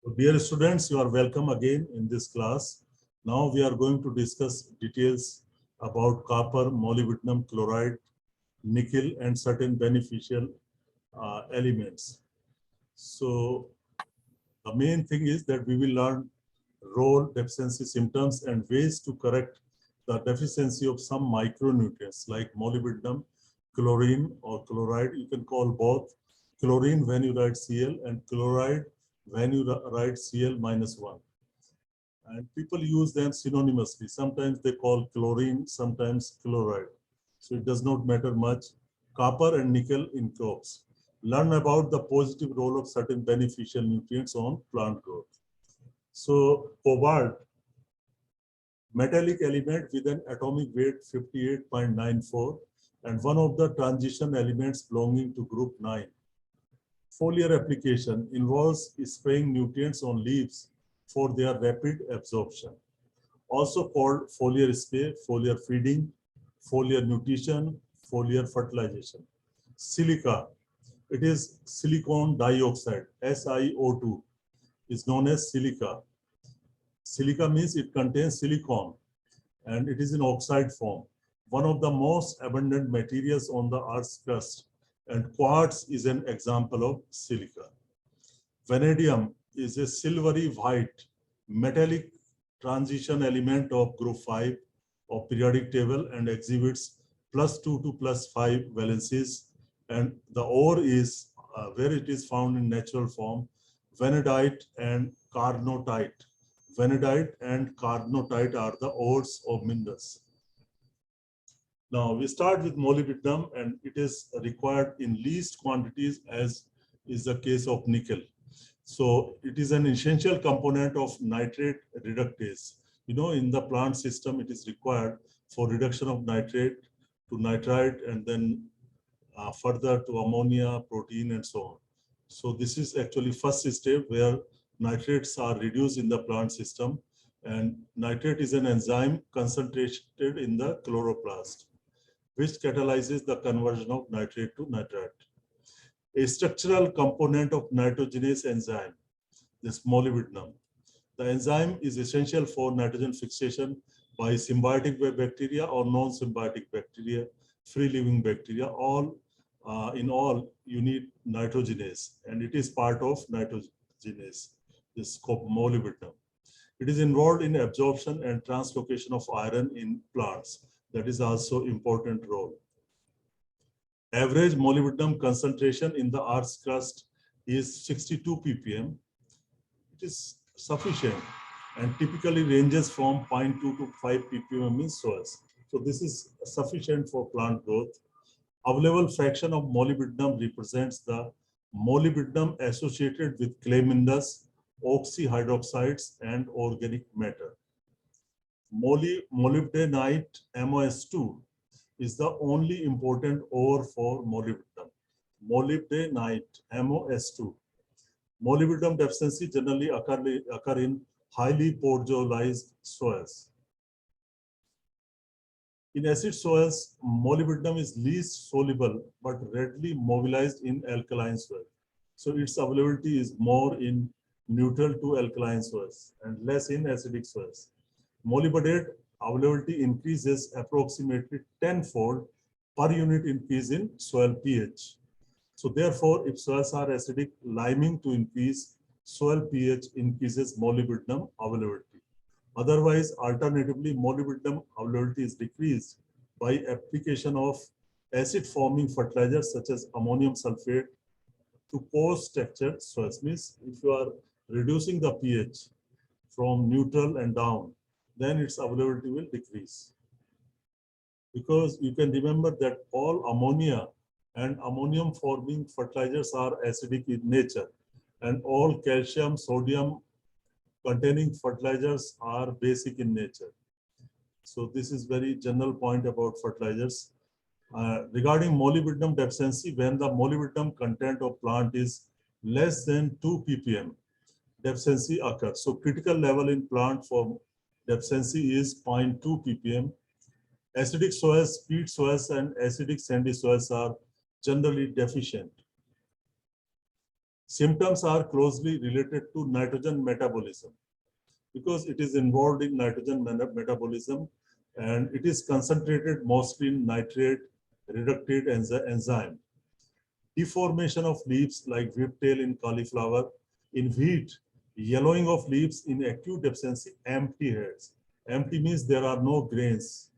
Dear students, you are welcome again in this class. Now we are going to discuss details about copper, molybdenum chloride, nickel, and certain beneficial elements. So the main thing is that we will learn role, deficiency symptoms, and ways to correct the deficiency of some micronutrients like molybdenum, chlorine or chloride. You can call both chlorine when you write Cl and chloride when you write Cl minus 1. And people use them synonymously. Sometimes they call chlorine, sometimes chloride. So it does not matter much. Copper and nickel in crops. Learn about the positive role of certain beneficial nutrients on plant growth. So cobalt, metallic element with an atomic weight 58.94 and one of the transition elements belonging to group 9. Foliar application involves spraying nutrients on leaves for their rapid absorption. Also called foliar spray, foliar feeding, foliar nutrition, foliar fertilization. Silica, it is silicon dioxide, SiO2, is known as silica. Silica means it contains silicon and it is in oxide form, one of the most abundant materials on the Earth's crust, and quartz is an example of silica. Vanadium is a silvery white metallic transition element of group 5 of periodic table and exhibits +2 to +5 valencies, and the ore is where it is found in natural form, vanadite and carnotite. Vanadite and carnotite are the ores of minerals. Now we start with molybdenum, and it is required in least quantities as is the case of nickel. So it is an essential component of nitrate reductase. You know, in the plant system, it is required for reduction of nitrate to nitrite and then further to ammonia, protein, and so on. So this is actually first step where nitrates are reduced in the plant system, and nitrate is an enzyme concentrated in the chloroplast, which catalyzes the conversion of nitrate to nitrite. A structural component of nitrogenase enzyme, this molybdenum. The enzyme is essential for nitrogen fixation by symbiotic bacteria or non-symbiotic bacteria, free-living bacteria. In all, you need nitrogenase, and it is part of nitrogenase, this molybdenum. It is involved in absorption and translocation of iron in plants. That is also important role. Average molybdenum concentration in the Earth's crust is 62 ppm. It is sufficient and typically ranges from 0.2 to 5 ppm in soils. So this is sufficient for plant growth. Available fraction of molybdenum represents the molybdenum associated with clay minerals, oxyhydroxides, and organic matter. Molybdenite MOS2 is the only important ore for molybdenum. Molybdenite MOS2. Molybdenum deficiency generally occur in highly porzolized soils. In acid soils, molybdenum is least soluble but readily mobilized in alkaline soil. So its availability is more in neutral to alkaline soils and less in acidic soils. Molybdenate availability increases approximately 10-fold per unit increase in soil pH. So therefore, if soils are acidic, liming to increase soil pH increases molybdenum availability. Otherwise, alternatively, molybdenum availability is decreased by application of acid-forming fertilizers such as ammonium sulfate to coarse-textured soils. Means if you are reducing the pH from neutral and down, then its availability will decrease. Because you can remember that all ammonia and ammonium forming fertilizers are acidic in nature, and all calcium, sodium containing fertilizers are basic in nature. So this is very general point about fertilizers. Regarding molybdenum deficiency, when the molybdenum content of plant is less than 2 ppm, deficiency occurs. So critical level in plant for deficiency is 0.2 ppm. Acidic soils, peat soils, and acidic sandy soils are generally deficient. Symptoms are closely related to nitrogen metabolism because it is involved in nitrogen metabolism, and it is concentrated mostly in nitrate reductase enzyme. Deformation of leaves like whiptail in cauliflower. In wheat, yellowing of leaves in acute deficiency, empty heads. Empty means there are no grains.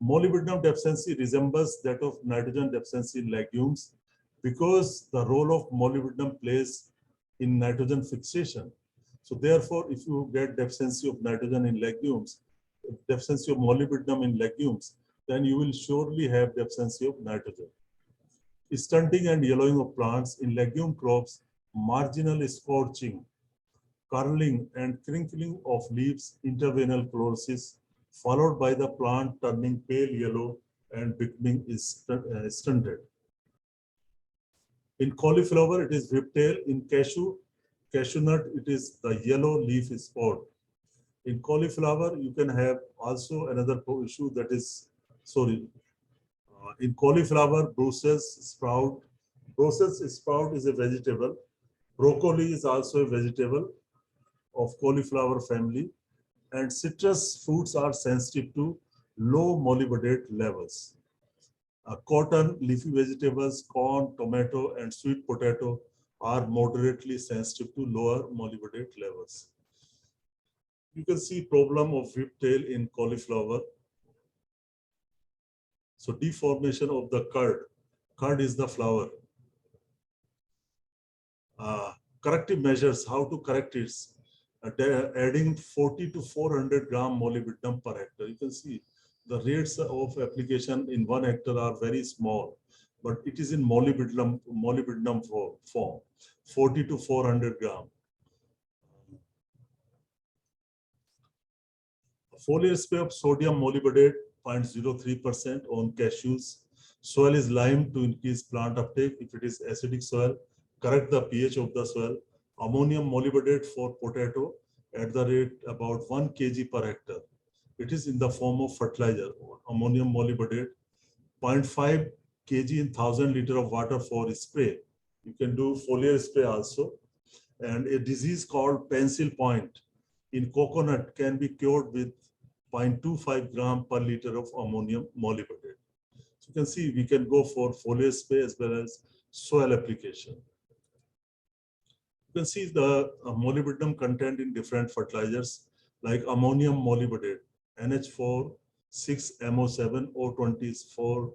Molybdenum deficiency resembles that of nitrogen deficiency in legumes because the role of molybdenum plays in nitrogen fixation. So therefore, if you get deficiency of nitrogen in legumes, deficiency of molybdenum in legumes, then you will surely have deficiency of nitrogen. Stunting and yellowing of plants in legume crops, marginal scorching, curling and crinkling of leaves, interveinal chlorosis, followed by the plant turning pale yellow and becoming stunted. In cauliflower, it is whiptail. In cashew nut, it is the yellow leaf spot. In cauliflower, you can have also another issue that is, in cauliflower, Brussels sprout. Brussels sprout is a vegetable. Broccoli is also a vegetable of cauliflower family. And citrus fruits are sensitive to low molybdenate levels. Cotton, leafy vegetables, corn, tomato, and sweet potato are moderately sensitive to lower molybdenate levels. You can see problem of whiptail in cauliflower. So deformation of the curd. Curd is the flower. Corrective measures, how to correct it. Adding 40 to 400 gram molybdenum per hectare. You can see the rates of application in 1 hectare are very small, but it is in molybdenum form, 40 to 400 gram. Foliar spray of sodium molybdenate 0.03% on cashews. Soil is limed to increase plant uptake. If it is acidic soil, correct the pH of the soil. Ammonium molybdenate for potato at the rate about 1 kg per hectare. It is in the form of fertilizer. Ammonium molybdenate 0.5 kg in 1000 liter of water for spray. You can do foliar spray also. And a disease called pencil point in coconut can be cured with 0.25 gram per liter of ammonium molybdenate. So you can see we can go for foliar spray as well as soil application. You can see the molybdenum content in different fertilizers like ammonium molybdenate, NH4, 6MO7, O20 is for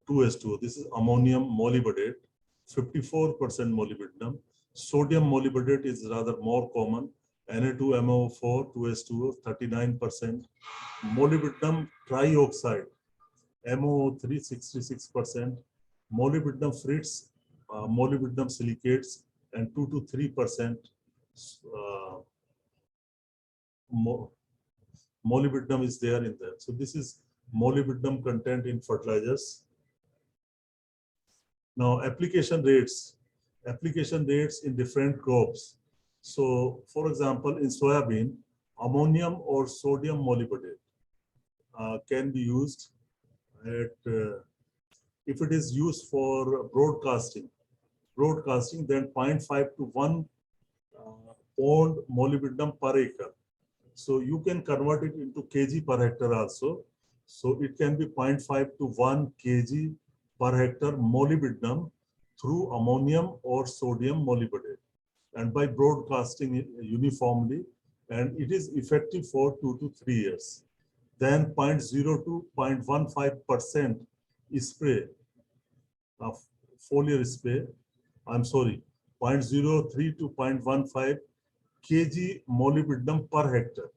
2S2O. This is ammonium molybdenate, 54% molybdenum. Sodium molybdenate is rather more common, Na2MO4, 2S2O, 39%. Molybdenum trioxide, MO3, 66%. Molybdenum frits, molybdenum silicates, and 2 to 3% molybdenum is there in there. So this is molybdenum content in fertilizers. Now application rates in different crops. So for example, in soybean, ammonium or sodium molybdenate can be used at, if it is used for broadcasting, then 0.5 to 1 pound molybdenum per acre. So you can convert it into kg per hectare also. So it can be 0.5 to 1 kg per hectare molybdenum through ammonium or sodium molybdenate, and by broadcasting it uniformly, and it is effective for 2 to 3 years. Then 0.0 to 0.15% spray of foliar spray. 0.03 to 0.15 kg molybdenum per hectare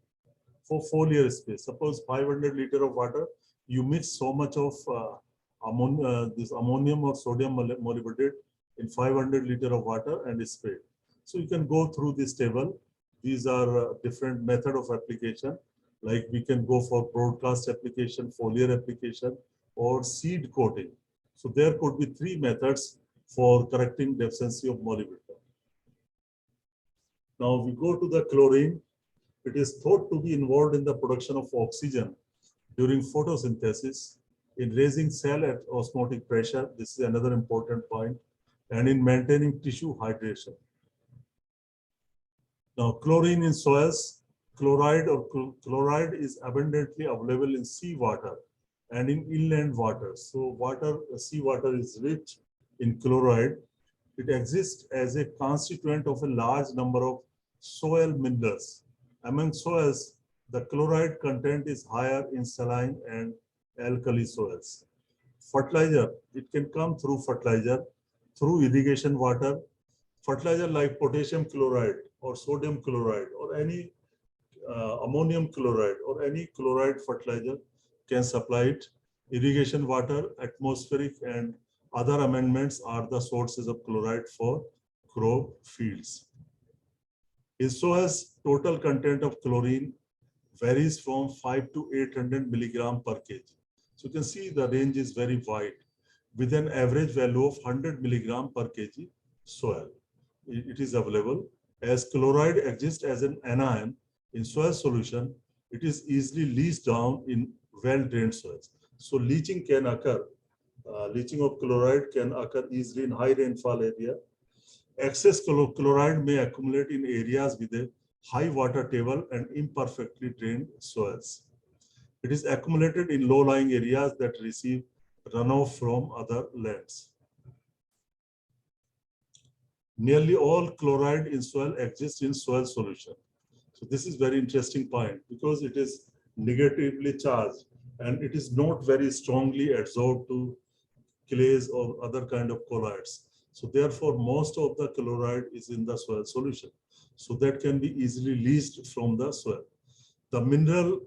for foliar spray. Suppose 500 liter of water, you mix so much of this ammonium or sodium molybdenate in 500 liter of water and spray. So you can go through this table. These are different method of application. Like we can go for broadcast application, foliar application, or seed coating. So there could be 3 methods for correcting deficiency of molybdenum. Now we go to the chlorine. It is thought to be involved in the production of oxygen during photosynthesis, in raising cell at osmotic pressure. This is another important point. and in maintaining tissue hydration. Now, chlorine in soils, chloride is abundantly available in seawater and in inland water. So seawater is rich in chloride. It exists as a constituent of a large number of soil minerals. Among soils, the chloride content is higher in saline and alkali soils. Fertilizer, it can come through fertilizer, through irrigation water. Fertilizer like potassium chloride or sodium chloride or any ammonium chloride or any chloride fertilizer can supply it. Irrigation water, atmospheric and other amendments are the sources of chloride for crop fields. In soils, total content of chlorine varies from 5 to 800 milligram per kg. So you can see the range is very wide with an average value of 100 milligram per kg soil. It is available. As chloride exists as an anion in soil solution, it is easily leached down in well-drained soils. So leaching can occur. Leaching of chloride can occur easily in high rainfall area. Excess chloride may accumulate in areas with a high water table and imperfectly drained soils. It is accumulated in low-lying areas that receive runoff from other lands. Nearly all chloride in soil exists in soil solution. So this is very interesting point because it is negatively charged and it is not very strongly adsorbed to clays or other kind of colloids. So therefore, most of the chloride is in the soil solution. So that can be easily leached from the soil. The mineral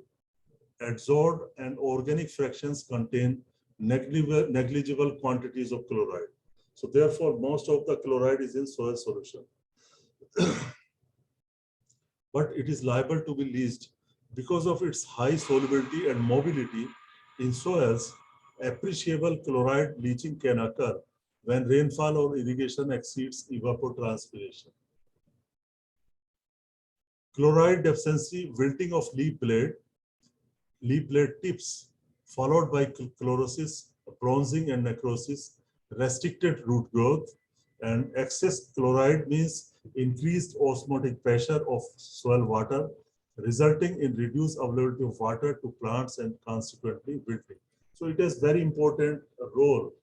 adsorbed and organic fractions contain negligible quantities of chloride. So therefore, most of the chloride is in soil solution. But it is liable to be leached because of its high solubility and mobility in soils. Appreciable chloride leaching can occur when rainfall or irrigation exceeds evapotranspiration. Chloride deficiency, wilting of leaf blade tips, followed by chlorosis, bronzing and necrosis, restricted root growth, and excess chloride means increased osmotic pressure of soil water, resulting in reduced availability of water to plants and consequently wilting. So it has very important role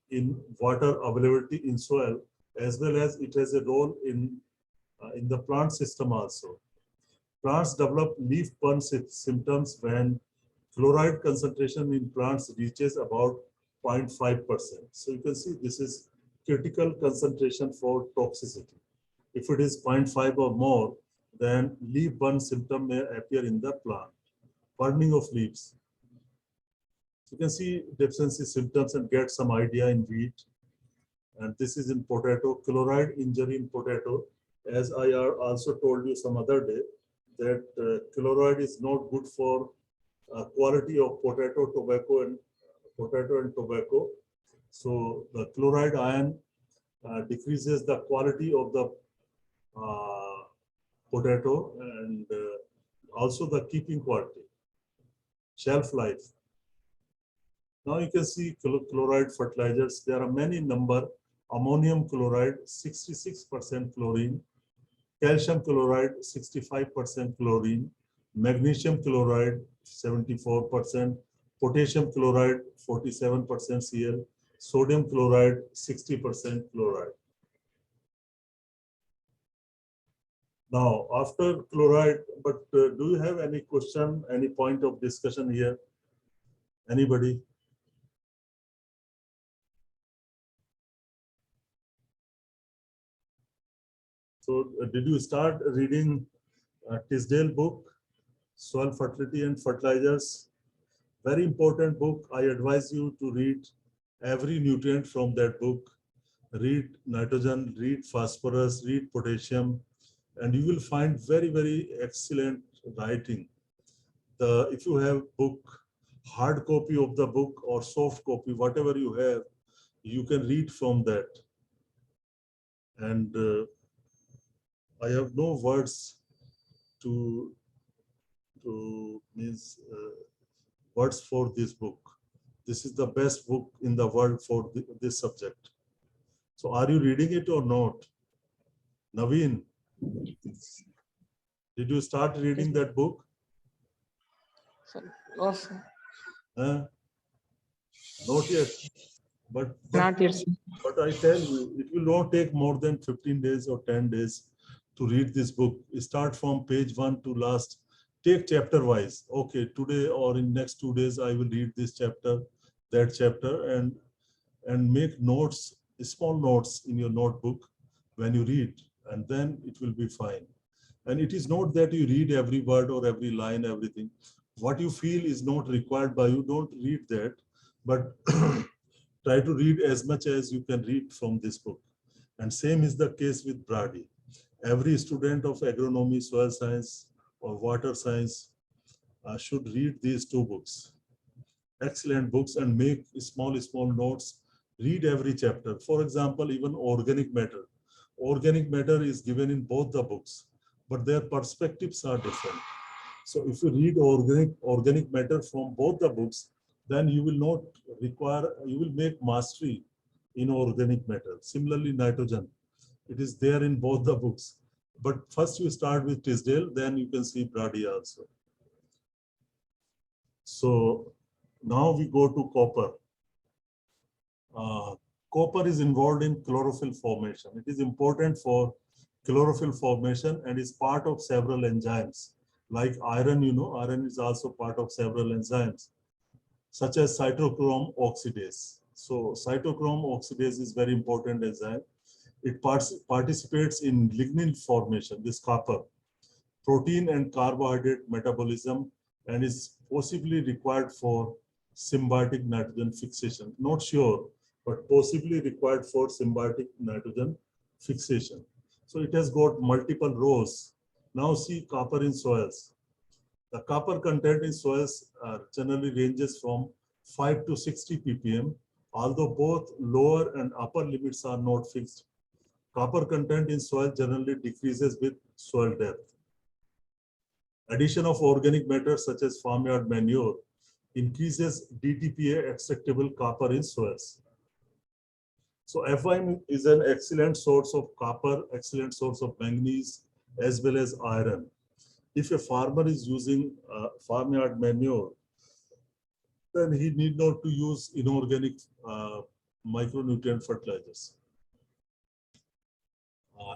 in water availability in soil, as well as it has a role in the plant system also. Plants develop leaf burn symptoms when chloride concentration in plants reaches about 0.5%. So you can see this is critical concentration for toxicity. If it is 0.5 or more, then leaf burn symptom may appear in the plant. Burning of leaves. You can see deficiency symptoms and get some idea in wheat. And this is in potato. Chloride injury in potato. As I also told you some other day, that chloride is not good for quality of potato, tobacco, and tobacco. So the chloride ion decreases the quality of the potato and also the keeping quality, shelf life. Now you can see chloride fertilizers. There are many number. Ammonium chloride, 66% chlorine. Calcium chloride, 65% chlorine. Magnesium chloride, 74%. Potassium chloride, 47% Cl. Sodium chloride, 60% chloride. Now, after chloride, but do you have any question, any point of discussion here? Anybody? So, did you start reading Tisdale book, Soil Fertility and Fertilizers? Very important book. I advise you to read every nutrient from that book. Read nitrogen, read phosphorus, read potassium, and you will find very, very excellent writing. If you have book, hard copy of the book or soft copy, whatever you have, you can read from that. And I have no words to means words for this book. This is the best book in the world for this subject. So are you reading it or not? Naveen, did you start reading that book? Sir, no, sir. Huh? Not yet. But Not yet, sir. I tell you, it will not take more than 15 days or 10 days to read this book. Start from page 1 to last. Take chapter wise. Okay, today or in next 2 days, I will read this chapter, that chapter, and make notes, small notes in your notebook when you read, and then it will be fine. And it is not that you read every word or every line, everything. What you feel is not required by you, don't read that, but try to read as much as you can read from this book. And same is the case with Brady. Every student of agronomy, soil science, or water science should read these two books. Excellent books, and make small notes. Read every chapter. For example, even organic matter. Organic matter is given in both the books, but their perspectives are different. So if you read organic matter from both the books, then you will not require, you will make mastery in organic matter. Similarly, nitrogen, it is there in both the books. But first you start with Tisdale, then you can see Brady also. So now we go to copper. Copper is involved in chlorophyll formation. It is important for chlorophyll formation and is part of several enzymes. Like iron, you know, iron is also part of several enzymes, such as cytochrome oxidase. So cytochrome oxidase is very important enzyme. It participates in lignin formation, this copper, protein and carbohydrate metabolism, and is possibly required for symbiotic nitrogen fixation. Not sure, but possibly required for symbiotic nitrogen fixation. So it has got multiple roles. Now see copper in soils. The copper content in soils generally ranges from 5 to 60 ppm, although both lower and upper limits are not fixed. Copper content in soil generally decreases with soil depth. Addition of organic matter such as farmyard manure increases DTPA extractable copper in soils. So FIM is an excellent source of copper, excellent source of manganese, as well as iron. If a farmer is using farmyard manure, then he need not to use inorganic micronutrient fertilizers.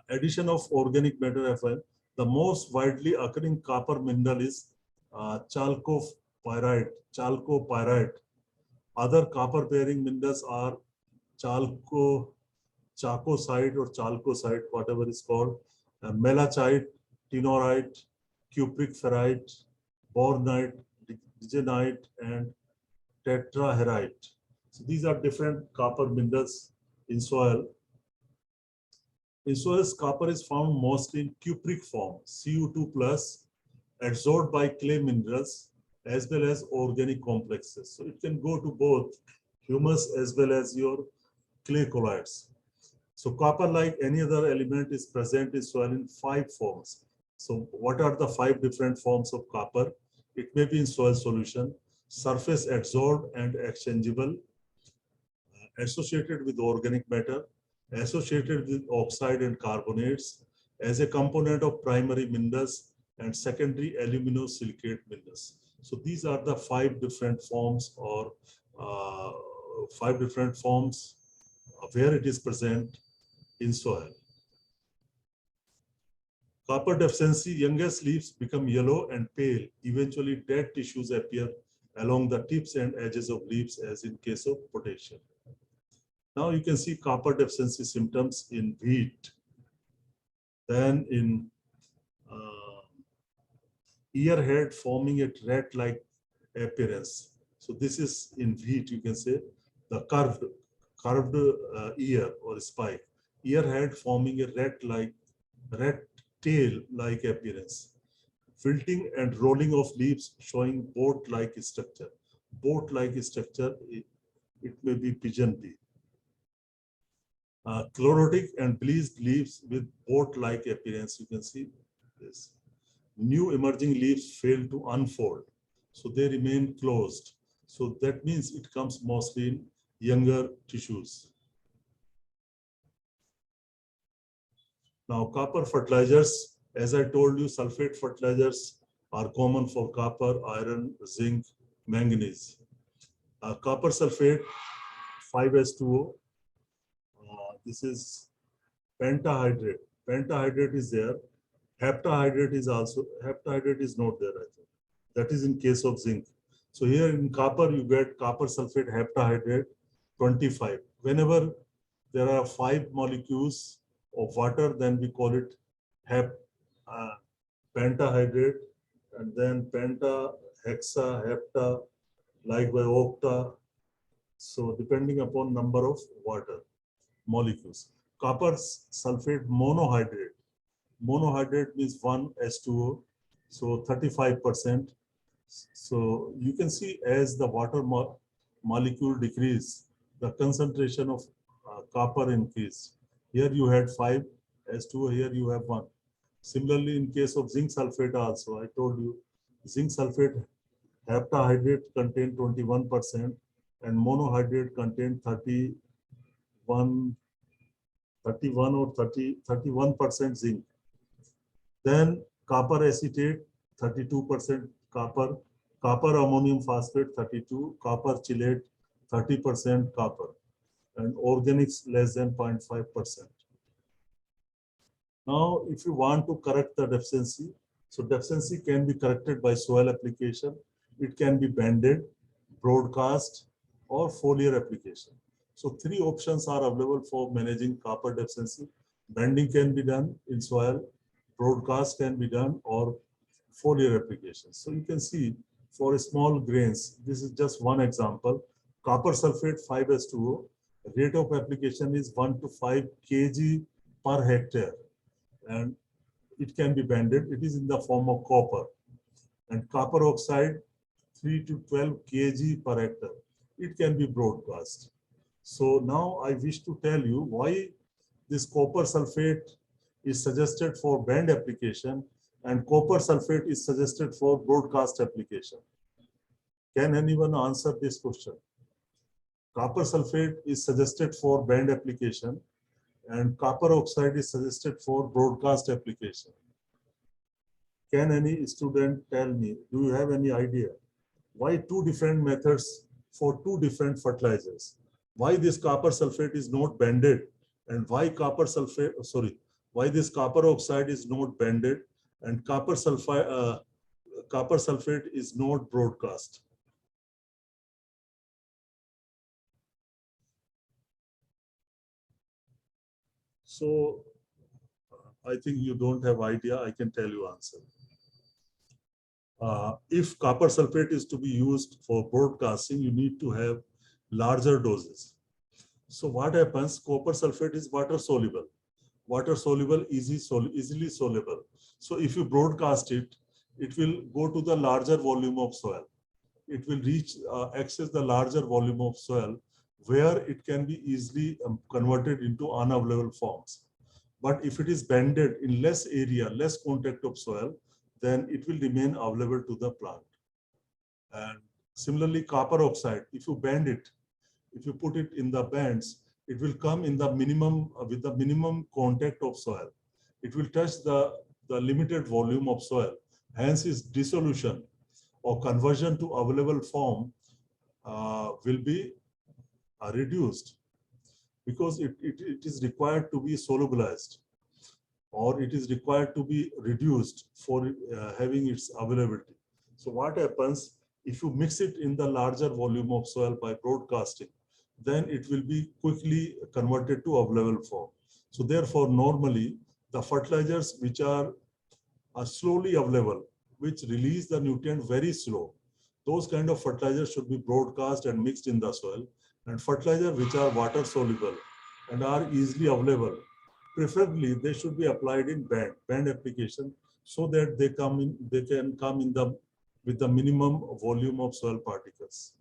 Addition of organic matter FIM. The most widely occurring copper mineral is chalcopyrite. Other copper-bearing minerals are chalcocite or chalcocite, whatever is called, melachite, tinorite, cupric ferrite, bornite, digenite, and tetraherite. So these are different copper minerals in soil. In soils, copper is found mostly in cupric form, Cu2 plus, adsorbed by clay minerals as well as organic complexes. So it can go to both humus as well as your clay colloids. So copper, like any other element, is present in soil in 5 forms. So what are the 5 different forms of copper? It may be in soil solution, surface adsorbed and exchangeable, associated with organic matter, associated with oxide and carbonates, as a component of primary minerals and secondary aluminosilicate minerals. So these are the 5 different forms, or 5 different forms where it is present in soil. Copper deficiency, youngest leaves become yellow and pale. Eventually, dead tissues appear along the tips and edges of leaves, as in case of potassium. Now you can see copper deficiency symptoms in wheat. Then in ear head forming a rat-like appearance. So this is in wheat, you can say, the curved ear or spike. Ear head forming a rat tail-like appearance. Wilting and rolling of leaves showing boat-like structure. Boat-like structure, it may be pigeon pea. Chlorotic and bleached leaves with boat-like appearance, you can see this. New emerging leaves fail to unfold, so they remain closed. So that means it comes mostly in younger tissues. Now, copper fertilizers, as I told you, sulfate fertilizers are common for copper, iron, zinc, manganese. Copper sulfate, 5S2O. This is pentahydrate. Pentahydrate is there. Heptahydrate is not there, I think. That is in case of zinc. So here in copper, you get copper sulfate heptahydrate 25. Whenever there are 5 molecules of water, then we call it uh, pentahydrate, and then penta, hexa, hepta, likewise octa. So depending upon number of water molecules. Copper sulfate monohydrate. Monohydrate means 1S2O, so 35%. So you can see as the water molecule decrease, the concentration of copper increase. Here you had 5S2O, here you have 1. Similarly, in case of zinc sulfate also, I told you, zinc sulfate heptahydrate contain 21% and monohydrate contain 31, 31 or 31% zinc. Then copper acetate, 32% copper, copper ammonium phosphate, 32, copper chelate, 30% copper, and organics less than 0.5%. Now, if you want to correct the deficiency, so deficiency can be corrected by soil application. It can be banded, broadcast, or foliar application. So 3 options are available for managing copper deficiency. Banding can be done in soil, broadcast can be done, or foliar application. So you can see for small grains, this is just one example. Copper sulfate 5S2O, rate of application is 1 to 5 kg per hectare, and it can be banded. It is in the form of copper. And copper oxide, 3 to 12 kg per hectare. It can be broadcast. So now I wish to tell you why this copper sulfate is suggested for band application and copper sulfate is suggested for broadcast application. Can anyone answer this question? Copper sulfate is suggested for band application and copper oxide is suggested for broadcast application. Can any student tell me, do you have any idea why 2 different methods for 2 different fertilizers? Why this copper sulfate is not banded and why why this copper oxide is not banded and copper sulfate is not broadcast? So I think you don't have idea. I can tell you answer. If copper sulfate is to be used for broadcasting, you need to have larger doses. So what happens? Copper sulfate is water soluble. Water soluble, easily soluble. So if you broadcast it, it will go to the larger volume of soil. It will access the larger volume of soil where it can be easily converted into unavailable forms. But if it is banded in less area, less contact of soil, then it will remain available to the plant. And similarly, copper oxide, if you band it, if you put it in the bands, it will come in the minimum with the minimum contact of soil. It will touch the limited volume of soil. Hence, its dissolution or conversion to available form will be reduced because it is required to be solubilized or it is required to be reduced for having its availability. So what happens if you mix it in the larger volume of soil by broadcasting, then it will be quickly converted to available form. So therefore, normally the fertilizers which are slowly available, which release the nutrient very slow, those kind of fertilizers should be broadcast and mixed in the soil. And fertilizers which are water soluble and are easily available, preferably they should be applied in band application so that they can come in the with the minimum volume of soil particles.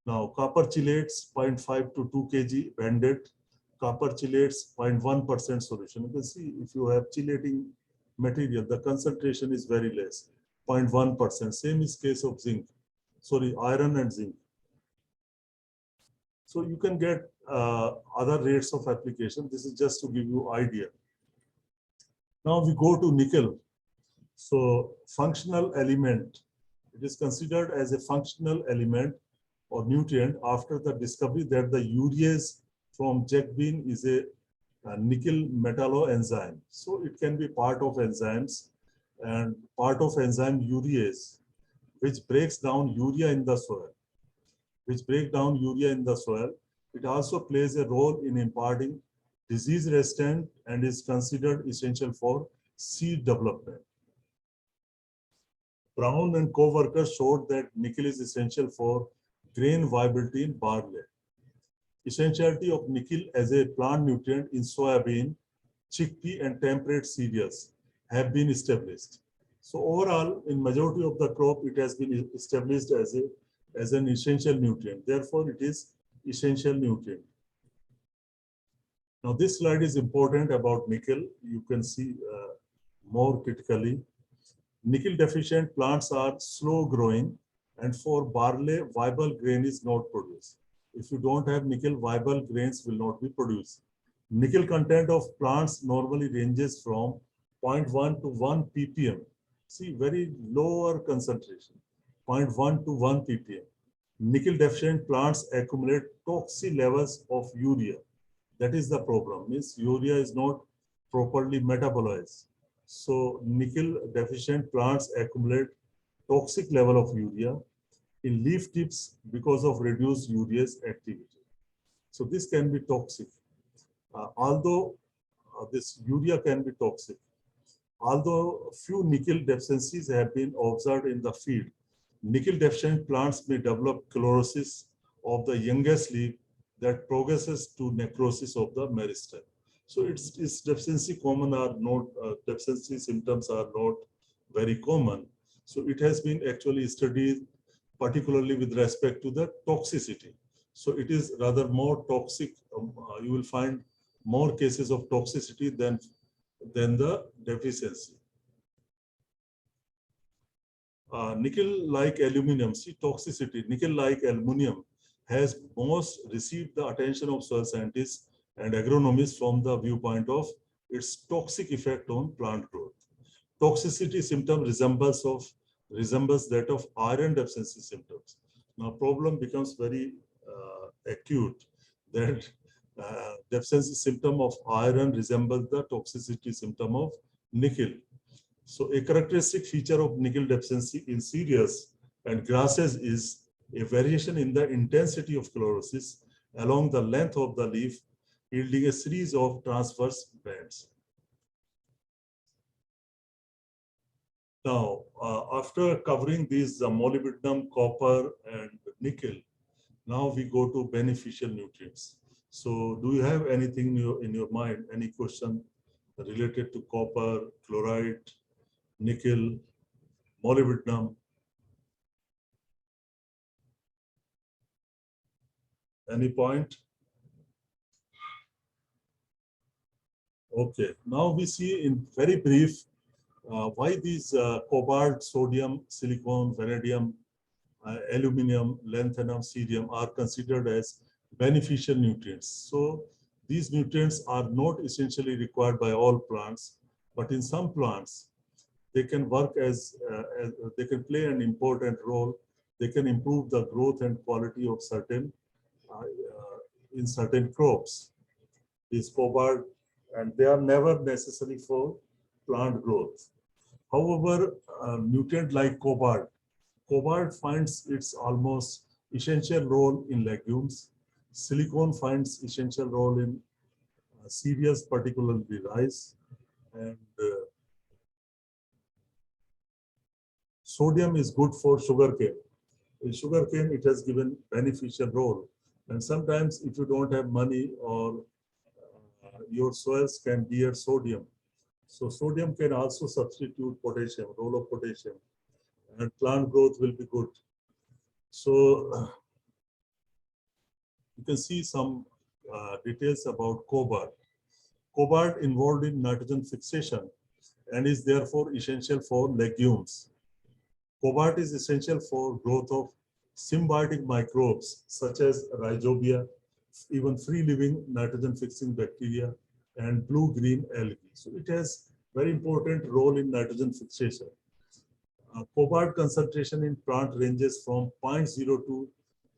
Now, copper chelates 0.5 to 2 kg banded, copper chelates 0.1% solution. You can see if you have chelating material, the concentration is very less, 0.1%. Same is case of iron and zinc. So you can get other rates of application. This is just to give you idea. Now we go to nickel. So functional element, it is considered as a functional element or nutrient after the discovery that the urease from jack bean is a nickel metalloenzyme. So it can be part of enzymes and part of enzyme urease, which breaks down urea in the soil, It also plays a role in imparting disease resistant and is considered essential for seed development. Brown and co-workers showed that nickel is essential for grain viability in barley. Essentiality of nickel as a plant nutrient in soybean, chickpea, and temperate cereals have been established. So overall, in majority of the crop, it has been established as an essential nutrient. Therefore, it is essential nutrient. Now, this slide is important about nickel. You can see more critically. Nickel deficient plants are slow growing, and for barley, viable grain is not produced. If you don't have nickel, viable grains will not be produced. Nickel content of plants normally ranges from 0.1 to 1 ppm. See, very lower concentration, 0.1 to 1 ppm. Nickel deficient plants accumulate toxic levels of urea. That is the problem, means urea is not properly metabolized. So nickel deficient plants accumulate toxic level of urea in leaf tips because of reduced urease activity. So this can be toxic. Although this urea can be toxic, although few nickel deficiencies have been observed in the field, nickel deficient plants may develop chlorosis of the youngest leaf that progresses to necrosis of the meristem. So its deficiency common are not, deficiency symptoms are not very common. So it has been actually studied particularly with respect to the toxicity. So it is rather more toxic. You will find more cases of toxicity than the deficiency. Nickel-like aluminum, see toxicity, nickel-like aluminum has most received the attention of soil scientists and agronomists from the viewpoint of its toxic effect on plant growth. Toxicity symptom resembles that of iron deficiency symptoms. Now problem becomes very acute that deficiency symptom of iron resembles the toxicity symptom of nickel. So a characteristic feature of nickel deficiency in cereals and grasses is a variation in the intensity of chlorosis along the length of the leaf, yielding a series of transverse bands. Now, after covering these molybdenum, copper, and nickel, now we go to beneficial nutrients. So do you have anything in your mind, any question related to copper, chloride, nickel, molybdenum? Any point? Okay, now we see in very brief why these cobalt, sodium, silicon, vanadium, aluminum, lanthanum, cerium are considered as beneficial nutrients. So these nutrients are not essentially required by all plants, but in some plants, they can work they can play an important role. They can improve the growth and quality of in certain crops. These cobalt, and they are never necessary for plant growth. However, nutrient like cobalt finds its almost essential role in legumes. Silicon finds essential role in cereals, particularly rice, and sodium is good for sugarcane. In sugarcane, it has given beneficial role. And sometimes if you don't have money or your soils can bear sodium. So sodium can also substitute potassium, role of potassium, and plant growth will be good. So you can see some details about cobalt. Cobalt involved in nitrogen fixation and is therefore essential for legumes. Cobalt is essential for growth of symbiotic microbes such as rhizobia, even free-living nitrogen-fixing bacteria, and blue-green algae. So it has Very important role in nitrogen fixation. Cobalt concentration in plant ranges from 0.02 to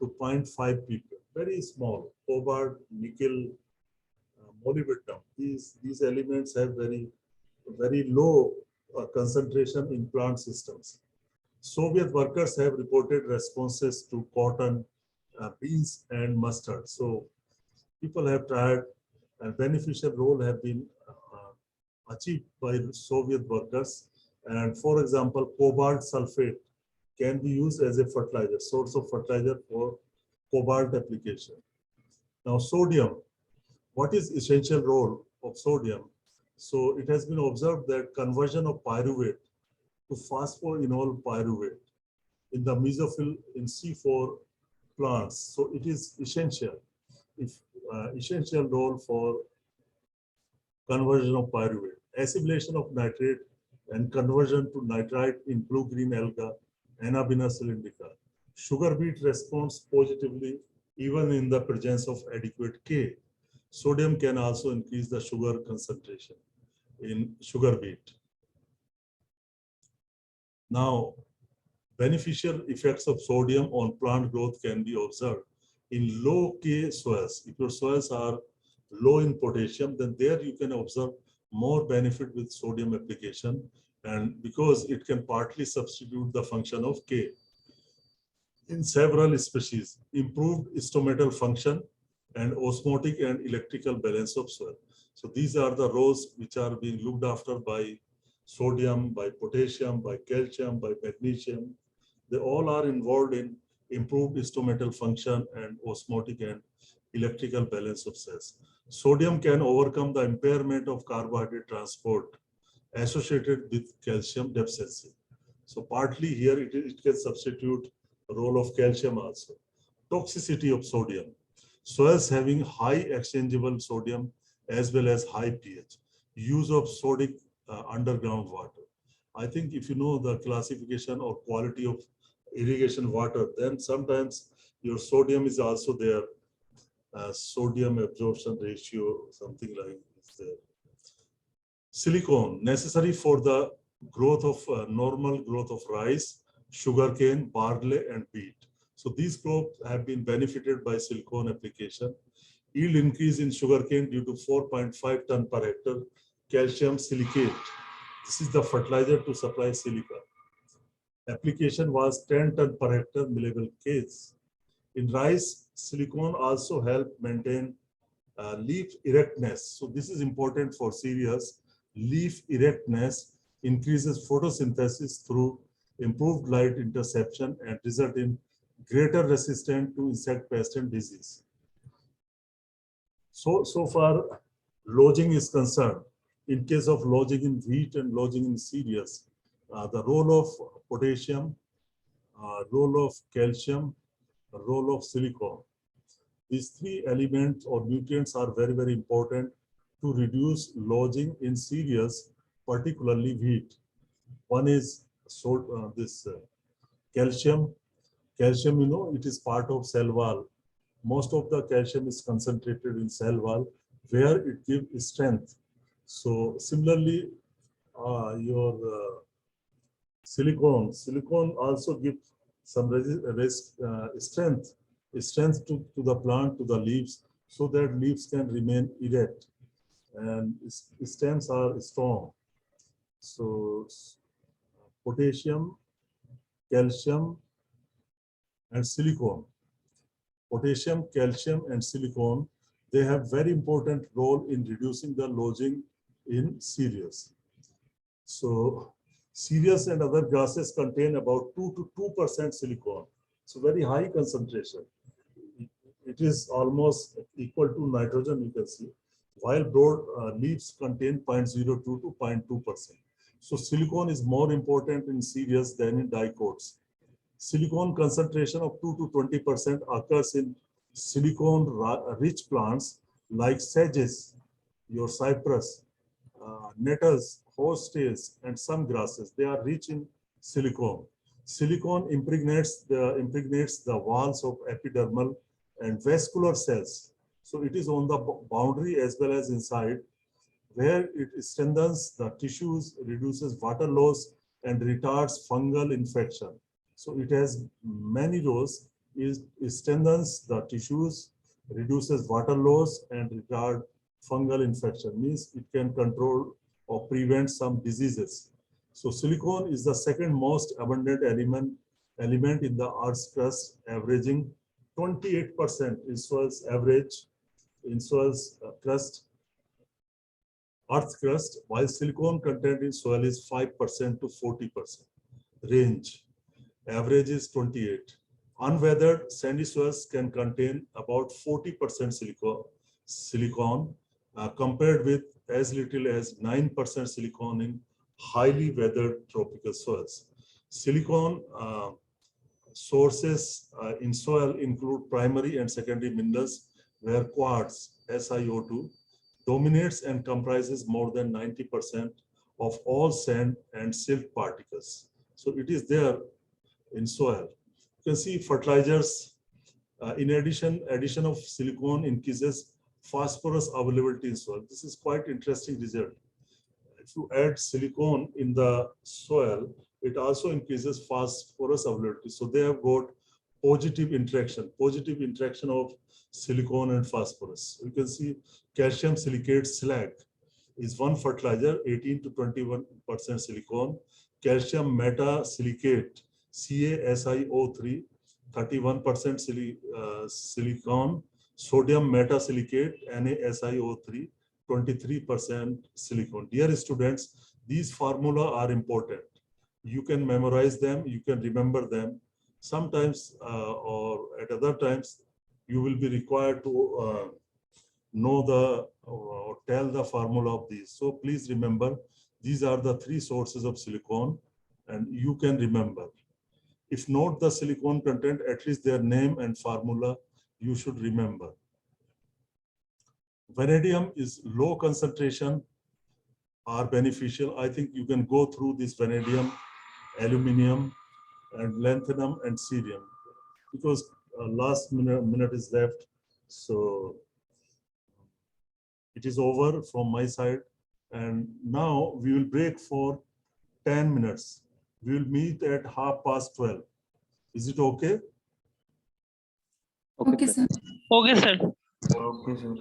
0.5 ppm. Very small. Cobalt, nickel, molybdenum. These elements have very low concentration in plant systems. Soviet workers have reported responses to cotton, beans, and mustard. So people have tried, and beneficial role have been achieved by Soviet workers. And for example, cobalt sulfate can be used as a fertilizer, source of fertilizer for cobalt application. Now, sodium. What is essential role of sodium? So it has been observed that conversion of pyruvate to phosphoenol pyruvate in the mesophyll in C4 plants. So it is essential. Essential role for conversion of pyruvate, assimilation of nitrate, and conversion to nitrite in blue-green alga, Anabaena cylindrica. Sugar beet responds positively even in the presence of adequate K. Sodium can also increase the sugar concentration in sugar beet. Now, beneficial effects of sodium on plant growth can be observed in low K soils. If your soils are low in potassium, then there you can observe more benefit with sodium application, and because it can partly substitute the function of K. In several species, improved stomatal function and osmotic and electrical balance of soil. So these are the roles which are being looked after by sodium, by potassium, by calcium, by magnesium. They all are involved in improved stomatal function and osmotic and electrical balance of cells. Sodium can overcome the impairment of carbohydrate transport associated with calcium deficiency. So partly here it can substitute the role of calcium also. Toxicity of sodium. Soils having high exchangeable sodium as well as high pH. Use of sodic underground water. I think if you know the classification or quality of irrigation water, then sometimes your sodium is also there. Sodium absorption ratio, something like this there. Silicon, necessary for the growth of normal growth of rice, sugarcane, barley, and wheat. So these crops have been benefited by silicon application. Yield increase in sugarcane due to 4.5 ton per hectare calcium silicate. This is the fertilizer to supply silica. Application was 10 ton per hectare millable case. In rice, silicon also help maintain leaf erectness. So this is important for cereals. Leaf erectness increases photosynthesis through improved light interception and result in greater resistance to insect pest and disease. So far, lodging is concerned. In case of lodging in wheat and lodging in cereals, the role of potassium, role of calcium, role of silicon. These three elements or nutrients are very important to reduce lodging in cereals, particularly wheat. One is calcium. Calcium, you know, it is part of cell wall. Most of the calcium is concentrated in cell wall where it gives strength. So similarly, your silicon also gives some strength to the plant, to the leaves, so that leaves can remain erect and stems are strong. So potassium, calcium, and silicon. Potassium, calcium, and silicon, they have very important role in reducing the lodging in cereals. So cereals and other grasses contain about 2 to 2% silicon. So very high concentration. It is almost equal to nitrogen, you can see, while broad leaves contain 0.02 to 0.2%. So silicon is more important in cereals than in dicots. Silicon concentration of 2 to 20% occurs in silicon-rich plants like sedges, your cypress, nettles, horsetails, and some grasses. They are rich in silicon. Silicon impregnates the walls of epidermal and vascular cells. So it is on the boundary as well as inside, where it strengthens the tissues, reduces water loss, and retards fungal infection. So it has many roles. It strengthens the tissues, reduces water loss, and retard fungal infection. Means it can control or prevent some diseases. So silicon is the second most abundant element in the Earth's crust, averaging 28% in soil's average in soil's crust, Earth's crust, while silicon content in soil is 5% to 40% range. Average is 28. Unweathered sandy soils can contain about 40% silicon compared with as little as 9% silicon in highly weathered tropical soils. Silicon sources in soil include primary and secondary minerals, where quartz, SiO2, dominates and comprises more than 90% of all sand and silt particles. So it is there in soil. You can see fertilizers. In addition of silicon increases phosphorus availability in soil. This is quite interesting result. If you add silicon in the soil, it also increases phosphorus availability. So they have got positive interaction of silicon and phosphorus. You can see calcium silicate slag is one fertilizer, 18 to 21% silicon. Calcium meta silicate, CaSiO3, 31% silicon. Sodium meta silicate, NaSiO3, 23% silicon. Dear students, these formula are important. You can memorize them, you can remember them. Sometimes or at other times, you will be required to know the or tell the formula of these. So please remember, these are the three sources of silicon, and you can remember. If not the silicon content, at least their name and formula you should remember. Vanadium is low concentration are beneficial. I think you can go through this vanadium, aluminum, and lanthanum and cerium, because last minute is left. So it is over from my side. And now we will break for 10 minutes. We will meet at 12:30. Is it okay? Okay, sir. Okay, sir. Okay, sir.